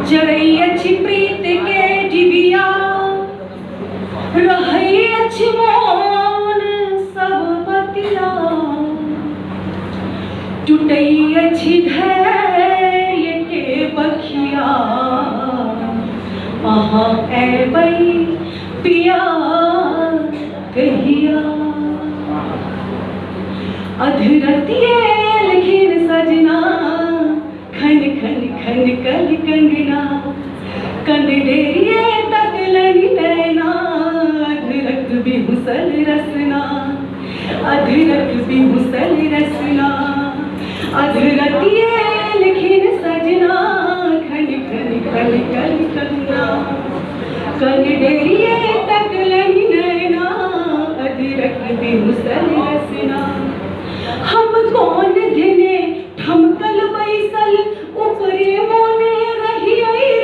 जड़ई अच्छी प्रीत के डिबिया रही अच्छी मोन सब पतिया टूटई अच्छी धैर्य के बखिया आहा ए बई पिया कहिया अधरतिये लिखिन सजना खन खन खन कल कंगना कंद डेरिए तक लगी नैना अधरक भी हुसल रसना अधरक भी हुसल रसना अधरतिये लिखिन सजना खन खन कल कल कंगना कंद डेरिए तक लगी नैना अधरक भी हुसल रसना हम कौन दिने ठमकल बैसल ऊपरे मोने रही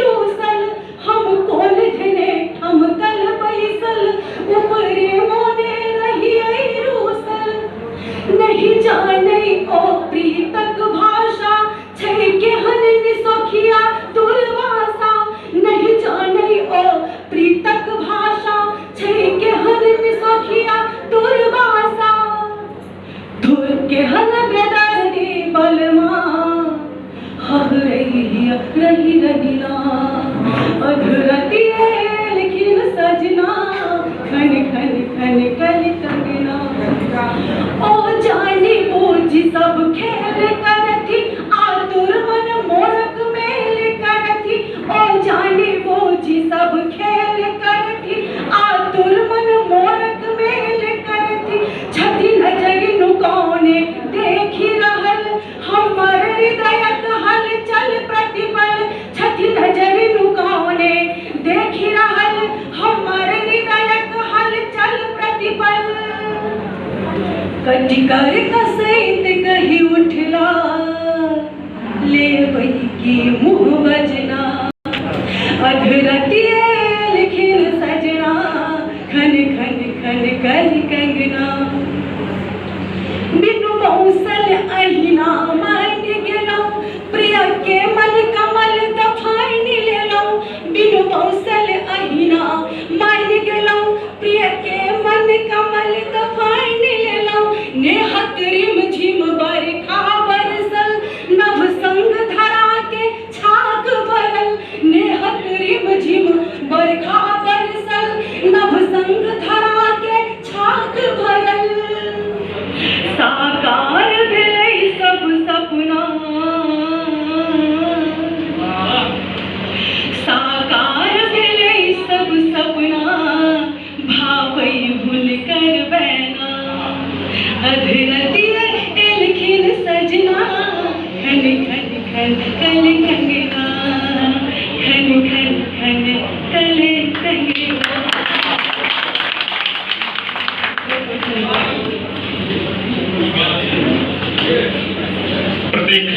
रूसल हम कौन दिने ठमकल बैसल ऊपरे मोने रही रूसल नहीं जाने ओ प्रीतक भाषा छै के हन निसोखिया दुर्वासा नहीं जाने ओ प्रीतक भाषा छै के हन निसोखिया दुर्वासा धुर के हन बेदर्दी बलमा हह रही रहीना अधरतिये लिखिन सजना खन खन खन कल कंगना ओ जाने बोझ सब खेल करती आतुर मन मोरक मेल करती ओ जाने बोझ सब खेल करती आतुर मन मोरक मेल करती छति नजर नु कौने देखी रहल हमर हृदयक हलचल प्रतिपल छति नजर नु कौने देखी रहल हमर हृदयक हलचल प्रतिपल कटी कर कसैत कही उठला ले बही की मुँह बजना अधरतिये लिखिन सजना खन खन खन कल कंगना बिनु मौसल अहिना मान गेलौ प्रिय के मन कमल दफाइन लेलौ बिनु मौसल अहिना मान गेलौ प्रिय के मन कमल दफाइन लेलौ नेहत रिम झिम बरखा बरसल नभ संग धरा के छाक भरल नेहत रिम झिम बरखा बरसल नभ संग धरा के छाक भरल साकार भेलै सब सपना साकार भेलै सब सपना भावै हुनकर बैना अधरतिये लिखिन सजना खन खन खन कल कंगना खन खन खन कल कंगना प्रत्येक